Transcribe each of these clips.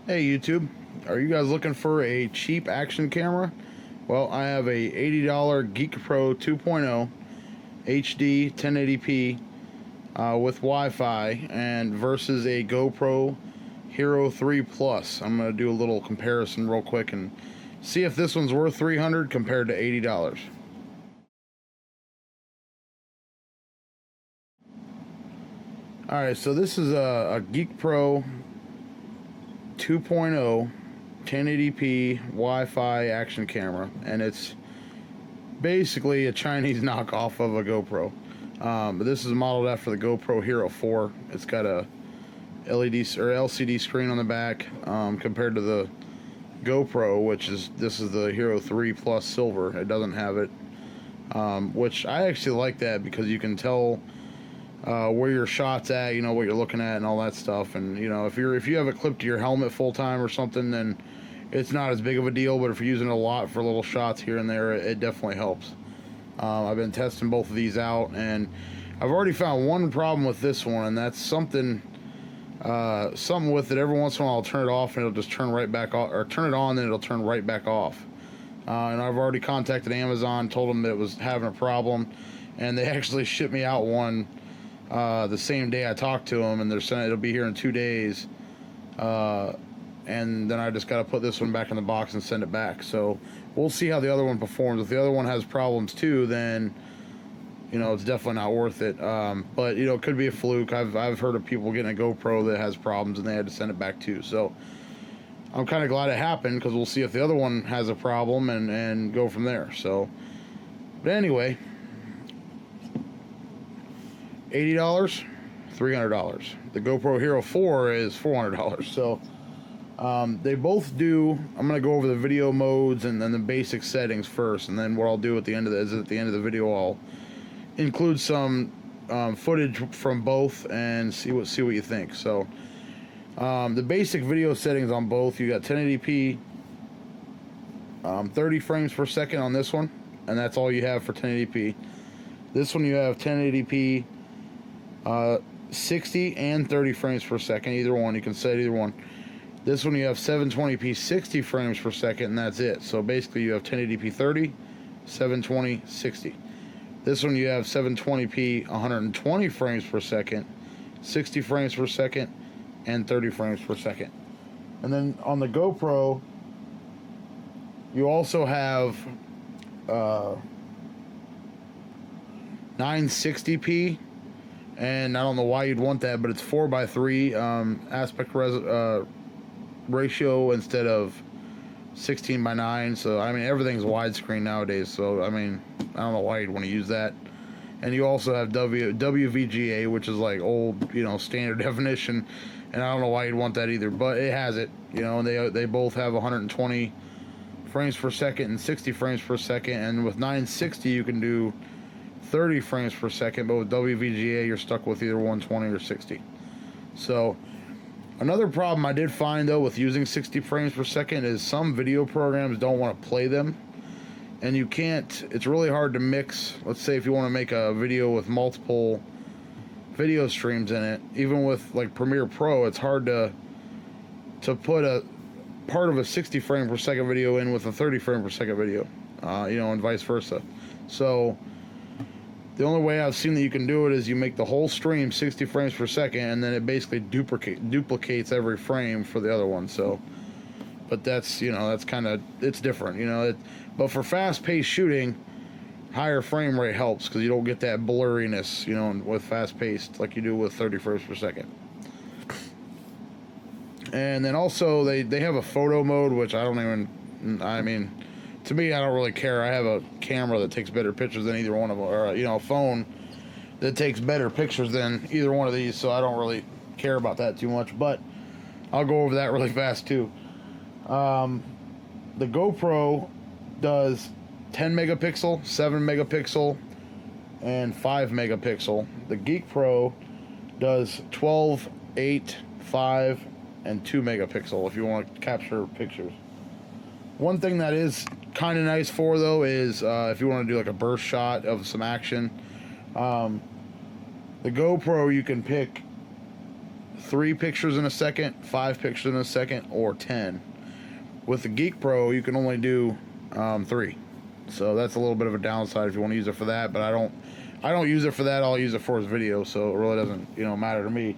Hey YouTube, are you guys looking for a cheap action camera? Well, I have a $80 GeekPro 2.0 HD 1080p with Wi-Fi and versus a GoPro Hero 3 Plus. I'm going to do a little comparison real quick and see if this one's worth $300 compared to $80. Alright, so this is a GeekPro 2.0 1080p Wi-Fi action camera, and it's basically a Chinese knockoff of a GoPro. But this is modeled after the GoPro Hero 4. It's got a LED or LCD screen on the back, compared to the GoPro, this is the Hero 3 Plus Silver. It doesn't have it, which I actually like that because you can tell where your shot's at, you know what you're looking at and all that stuff. And you know, if you have it clipped to your helmet full time or something, then it's not as big of a deal. But if you're using it a lot for little shots here and there, it definitely helps. I've been testing both of these out, and I've already found one problem with this one, and that's something with it. Every once in a while I'll turn it off and it'll just turn right back off, or turn it on then it'll turn right back off. And I've already contacted Amazon, told them that it was having a problem, and they actually shipped me out one the same day I talked to them, and they're saying it'll be here in 2 days, and then I just got to put this one back in the box and send it back. So we'll see how the other one performs. If the other one has problems too, then you know it's definitely not worth it. But you know, it could be a fluke. I've heard of people getting a GoPro that has problems and they had to send it back too. So I'm kind of glad it happened, because we'll see if the other one has a problem and go from there. So, but anyway, $80, $300. The GoPro Hero 4 is $400. So they both do. I'm gonna go over the video modes and then the basic settings first, and then what I'll do at the end of the video, I'll include some footage from both and see what you think. So the basic video settings on both, you got 1080p, 30 frames per second on this one, and that's all you have for 1080p. This one you have 1080p, 60 and 30 frames per second, either one. You can set either one. This one you have 720p 60 frames per second, and that's it. So basically you have 1080p 30, 720, 60. This one you have 720p 120 frames per second, 60 frames per second, and 30 frames per second. And then on the GoPro you also have 960p, and I don't know why you'd want that, but it's 4:3 aspect ratio instead of 16:9. So I mean, everything's widescreen nowadays, so I mean, I don't know why you'd want to use that. And you also have WVGA, which is like old, you know, standard definition, and I don't know why you'd want that either, but it has it, you know. And they both have 120 frames per second and 60 frames per second, and with 960 you can do 30 frames per second, but with WVGA you're stuck with either 120 or 60. So another problem I did find though with using 60 frames per second is some video programs don't want to play them, and you can't. It's really hard to mix. Let's say if you want to make a video with multiple video streams in it, even with like Premiere Pro, it's hard to put a part of a 60 frame per second video in with a 30 frame per second video, you know, and vice versa. So the only way I've seen that you can do it is you make the whole stream 60 frames per second, and then it basically duplicates every frame for the other one. So, but that's, you know, that's kind of, it's different, you know. But for fast-paced shooting, higher frame rate helps, because you don't get that blurriness, you know, with fast-paced like you do with 30 frames per second. And then also they have a photo mode, which I mean, to me, I don't really care. I have a camera that takes better pictures than either one of them, or you know, a phone that takes better pictures than either one of these, so I don't really care about that too much. But I'll go over that really fast too. The GoPro does 10 megapixel, 7 megapixel, and 5 megapixel. The GeekPro does 12, 8, 5, and 2 megapixel if you want to capture pictures. One thing that is kind of nice for though is if you want to do like a burst shot of some action, the GoPro you can pick 3 pictures in a second, 5 pictures in a second, or 10. With the GeekPro, you can only do 3. So that's a little bit of a downside if you want to use it for that. But I don't use it for that. I'll use it for his video, so it really doesn't, matter to me.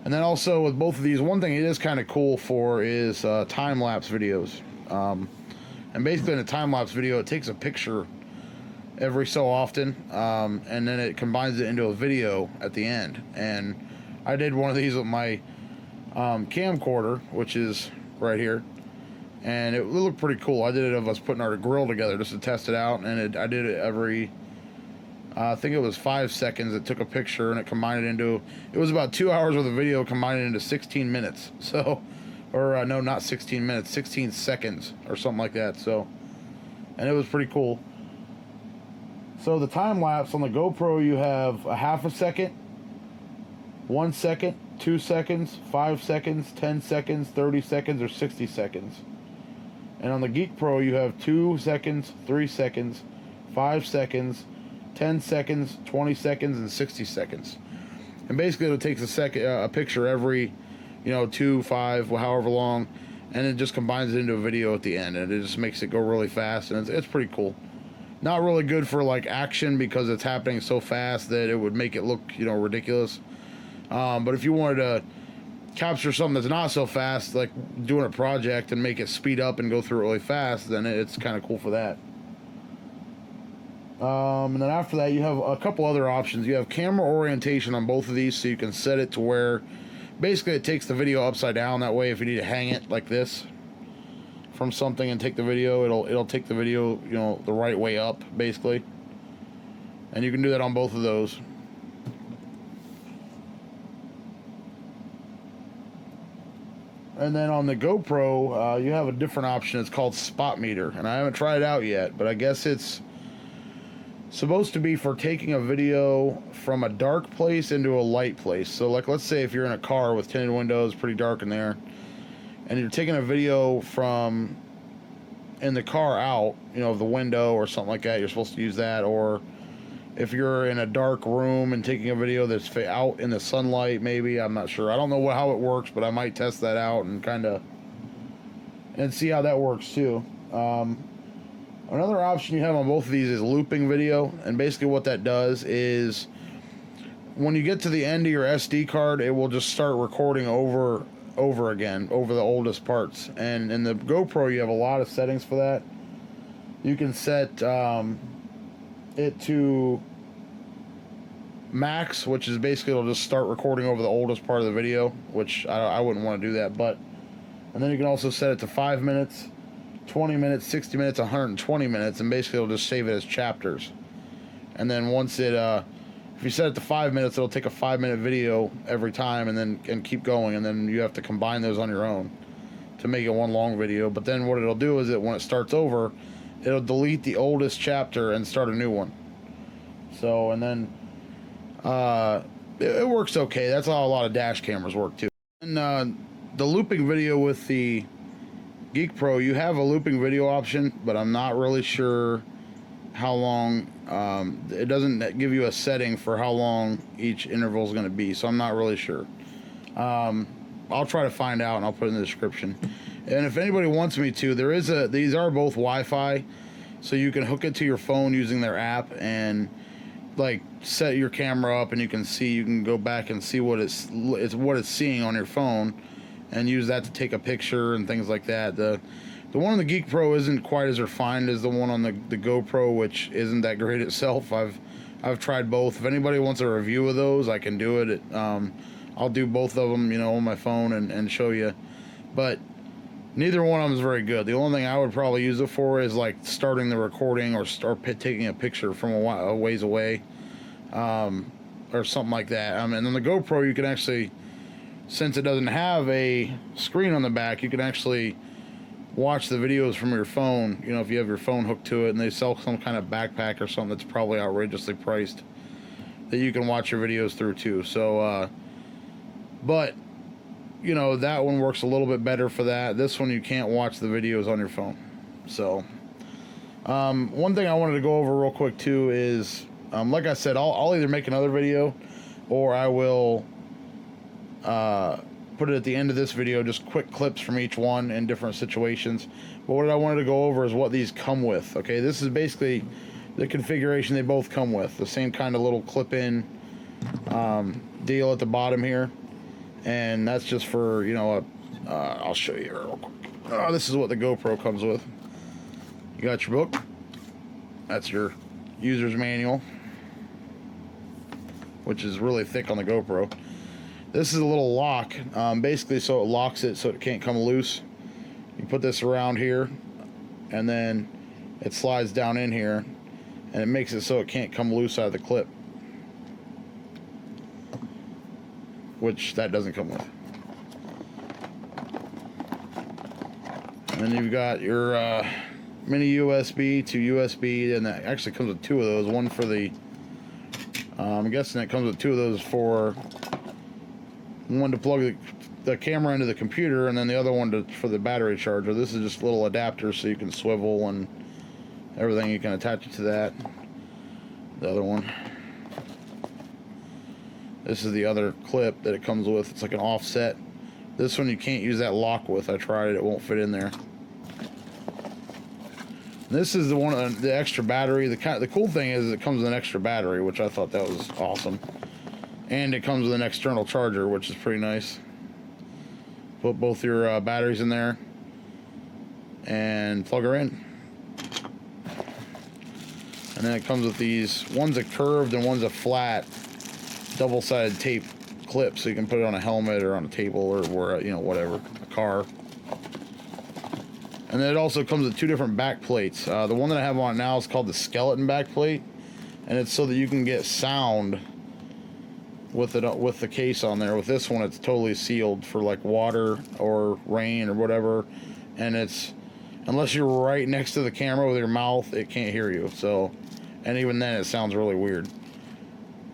And then also with both of these, one thing it is kind of cool for is time-lapse videos. And basically in a time-lapse video, it takes a picture every so often, and then it combines it into a video at the end. And I did one of these with my camcorder, which is right here, and it looked pretty cool. I did it of us putting our grill together just to test it out, and I did it every, I think it was 5 seconds. It took a picture and it combined it into, it was about 2 hours worth of video combined it into 16 minutes. So, or no, not 16 minutes, 16 seconds or something like that. So, and it was pretty cool. So the time lapse on the GoPro, you have a half a second, 1 second, 2 seconds, 5 seconds, 10 seconds, 30 seconds, or 60 seconds. And on the GeekPro, you have 2 seconds, 3 seconds, 5 seconds, 10 seconds, 20 seconds, and 60 seconds. And basically, it takes a picture every, 2, 5, however long, and it just combines it into a video at the end, and it just makes it go really fast, and it's pretty cool. Not really good for like action because it's happening so fast that it would make it look, ridiculous. But if you wanted to capture something that's not so fast, like doing a project, and make it speed up and go through it really fast, then it's kind of cool for that. And then after that, you have a couple other options. You have camera orientation on both of these, so you can set it to where basically it takes the video upside down. That way, if you need to hang it like this from something and take the video, it'll take the video, the right way up, basically. And you can do that on both of those. And then on the GoPro, you have a different option. It's called Spot Meter, and I haven't tried it out yet, but I guess it's supposed to be for taking a video from a dark place into a light place. So like, let's say if you're in a car with tinted windows, pretty dark in there, and you're taking a video from in the car out, of the window or something like that, you're supposed to use that. Or if you're in a dark room and taking a video that's out in the sunlight, maybe, I'm not sure. I don't know how it works, but I might test that out and see how that works too. Another option you have on both of these is looping video, and basically what that does is when you get to the end of your SD card, it will just start recording over again over the oldest parts. And in the GoPro, you have a lot of settings for that. You can set it to max, which is basically it'll just start recording over the oldest part of the video, which I wouldn't want to do that. And then you can also set it to 5 minutes, 20 minutes, 60 minutes, 120 minutes, and basically it'll just save it as chapters. And then once it if you set it to 5 minutes, it'll take a 5-minute video every time and keep going, and then you have to combine those on your own to make it one long video. But then what it'll do is that when it starts over, it'll delete the oldest chapter and start a new one. So, and then it works okay. That's how a lot of dash cameras work too. And the looping video with the GeekPro, you have a looping video option, but I'm not really sure how long. It doesn't give you a setting for how long each interval is going to be, so I'm not really sure. I'll try to find out, and I'll put it in the description. And if anybody wants me to, these are both Wi-Fi, so you can hook it to your phone using their app and like set your camera up, and you can go back and see what it's seeing on your phone, and use that to take a picture and things like that. The one on the GeekPro isn't quite as refined as the one on the GoPro, which isn't that great itself. I've tried both. If anybody wants a review of those, I can do it. I'll do both of them, on my phone and show you. But neither one of them is very good. The only thing I would probably use it for is like starting the recording or taking a picture from a ways away, or something like that. And on the GoPro, you can actually, since it doesn't have a screen on the back, you can actually watch the videos from your phone. If you have your phone hooked to it, and they sell some kind of backpack or something that's probably outrageously priced that you can watch your videos through too. So but that one works a little bit better for that. This one, you can't watch the videos on your phone. So one thing I wanted to go over real quick too is like I said, I'll either make another video, or I will put it at the end of this video, just quick clips from each one in different situations. But what I wanted to go over is what these come with. Okay, this is basically the configuration they both come with. The same kind of little clip-in deal at the bottom here. And that's just for, you know, I'll show you real quick. This is what the GoPro comes with. You got your book. That's your user's manual, which is really thick on the GoPro. This is a little lock, basically so it locks it so it can't come loose. You put this around here, and then it slides down in here, and it makes it so it can't come loose out of the clip, which that doesn't come with. And then you've got your mini USB to USB, and that actually comes with two of those. One for the, I'm guessing it comes with two of those for one to plug the camera into the computer, and then the other one for the battery charger. This is just little adapters so you can swivel and everything. You can attach it to that. The other one. This is the other clip that it comes with. It's like an offset. This one you can't use that lock with. I tried it. It won't fit in there. This is the one, the extra battery. The cool thing is it comes with an extra battery, which I thought that was awesome. And it comes with an external charger, which is pretty nice. Put both your batteries in there and plug her in. And then it comes with these, one's a curved and one's a flat double-sided tape clip, so you can put it on a helmet or on a table or where, you know, whatever, a car. And then it also comes with two different back plates. The one that I have on now is called the skeleton back plate, and it's so that you can get sound with it, with the case on there. With this one, it's totally sealed for like water or rain or whatever, and it's, unless you're right next to the camera with your mouth, it can't hear you. So, and even then, it sounds really weird.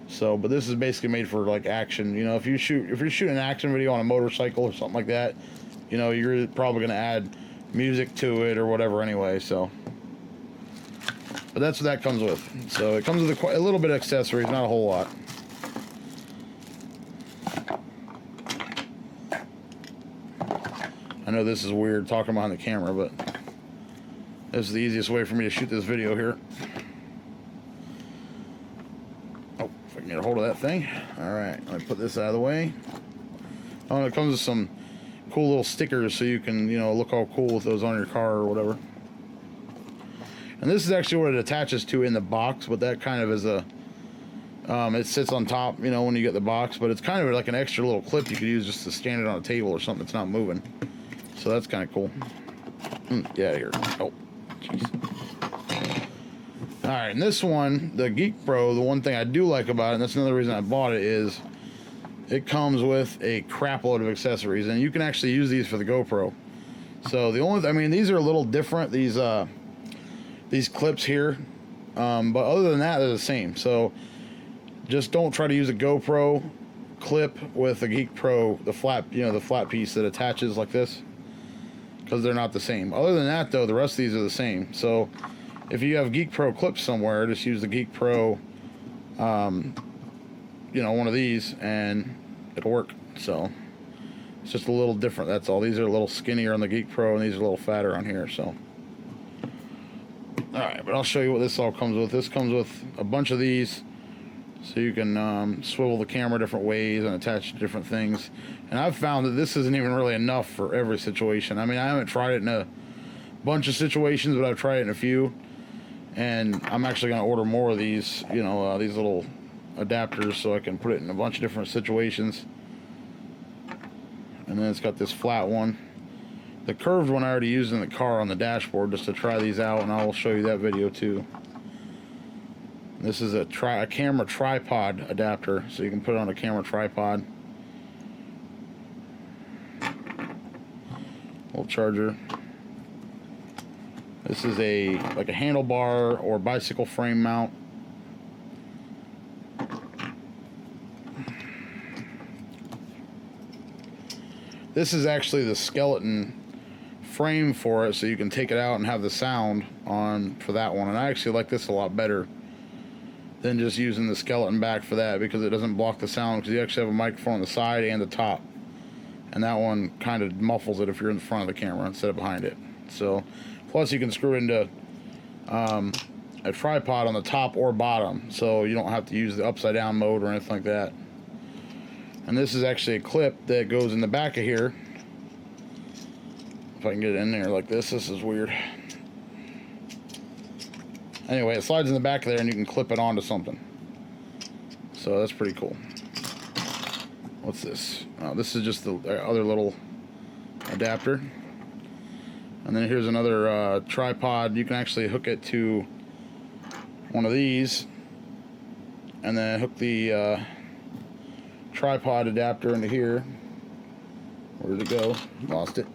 So, but this is basically made for like action. You know, if you're shooting an action video on a motorcycle or something like that, you know, you're probably gonna add music to it or whatever anyway. So, but that's what that comes with. So it comes with a little bit of accessories, not a whole lot. I know this is weird talking behind the camera, but this is the easiest way for me to shoot this video here. Oh, if I can get a hold of that thing. All right, let me put this out of the way. Oh, and it comes with some cool little stickers so you can, you know, look all cool with those on your car or whatever. And this is actually what it attaches to in the box, but that kind of is a, it sits on top, you know, when you get the box, but it's kind of like an extra little clip you could use just to stand it on a table or something that's not moving. So that's kind of cool. Get out of here. Oh, jeez. All right, and this one, the GeekPro, the one thing I do like about it, and that's another reason I bought it, is it comes with a crap load of accessories, and you can actually use these for the GoPro. So the only, I mean, these are a little different, these clips here, but other than that, they're the same. So just don't try to use a GoPro clip with a GeekPro, the flat, you know, the flat piece that attaches like this, because they're not the same. Other than that, though, the rest of these are the same. So if you have GeekPro clips somewhere, just use the GeekPro, you know, one of these, and it'll work. So it's just a little different, that's all. These are a little skinnier on the GeekPro, and these are a little fatter on here. So, all right, but I'll show you what this all comes with. This comes with a bunch of these, so you can swivel the camera different ways and attach to different things. And I've found that this isn't even really enough for every situation. I mean, I haven't tried it in a bunch of situations, but I've tried it in a few. And I'm actually going to order more of these, you know, these little adapters, so I can put it in a bunch of different situations. And then it's got this flat one. The curved one I already used in the car on the dashboard just to try these out, and I will show you that video too. This is a camera tripod adapter, so you can put it on a camera tripod. Little charger. This is like a handlebar or bicycle frame mount. This is actually the skeleton frame for it, so you can take it out and have the sound on for that one. And I actually like this a lot better. than just using the skeleton back for that, because it doesn't block the sound, because you actually have a microphone on the side and the top, and that one kind of muffles it if you're in the front of the camera instead of behind it. So plus you can screw it into a tripod on the top or bottom, so you don't have to use the upside down mode or anything like that. And this is actually a clip that goes in the back of here. If I can get it in there like this is weird. Anyway, it slides in the back of there and you can clip it onto something. So that's pretty cool. What's this? Oh, this is just the other little adapter. And then here's another tripod. You can actually hook it to one of these and then hook the tripod adapter into here. Where did it go? Lost it.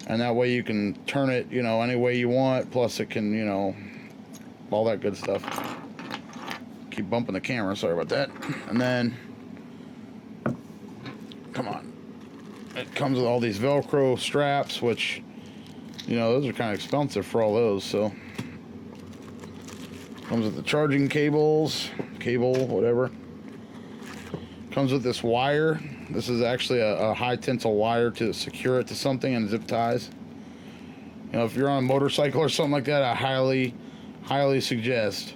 And that way you can turn it, you know, any way you want, plus it can, you know, all that good stuff. Keep bumping the camera, sorry about that. And then, come on, it comes with all these Velcro straps, which, you know, those are kind of expensive for all those. So comes with the charging cable, whatever. Comes with this wire. This is actually a high tensile wire to secure it to something, and zip ties. You know, if you're on a motorcycle or something like that, I highly suggest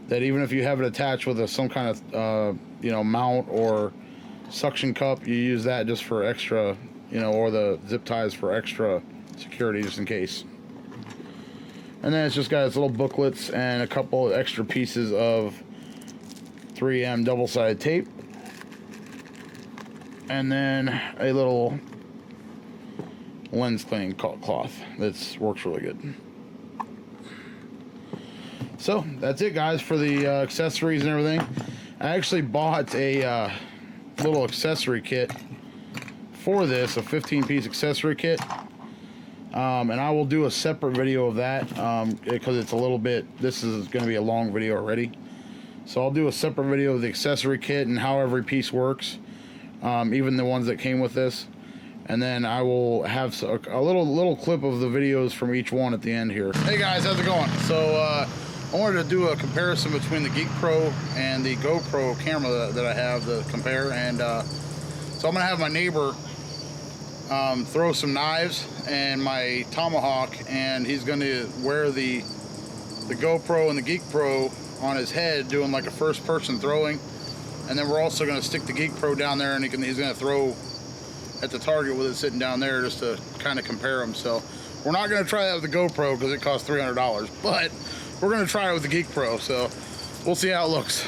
that even if you have it attached with some kind of you know, mount or suction cup, you use that just for extra, you know, or the zip ties for extra security, just in case. And then it's just got its little booklets and a couple of extra pieces of 3M double-sided tape, and then a little lens cleaning cloth that works really good. So that's it, guys, for the accessories and everything. I actually bought a little accessory kit for this, a 15-piece accessory kit, and I will do a separate video of that because it's a little bit, this is going to be a long video already, so I'll do a separate video of the accessory kit and how every piece works, even the ones that came with this. And then I will have a little clip of the videos from each one at the end here. Hey guys, how's it going? So I wanted to do a comparison between the GeekPro and the GoPro camera that I have to compare. And so I'm gonna have my neighbor throw some knives and my tomahawk, and he's gonna wear the GoPro and the GeekPro on his head, doing like a first person throwing. And then we're also gonna stick the GeekPro down there, and he's gonna throw at the target with it sitting down there, just to kind of compare them. So we're not going to try that with the GoPro because it costs $300, but we're going to try it with the GeekPro, so we'll see how it looks.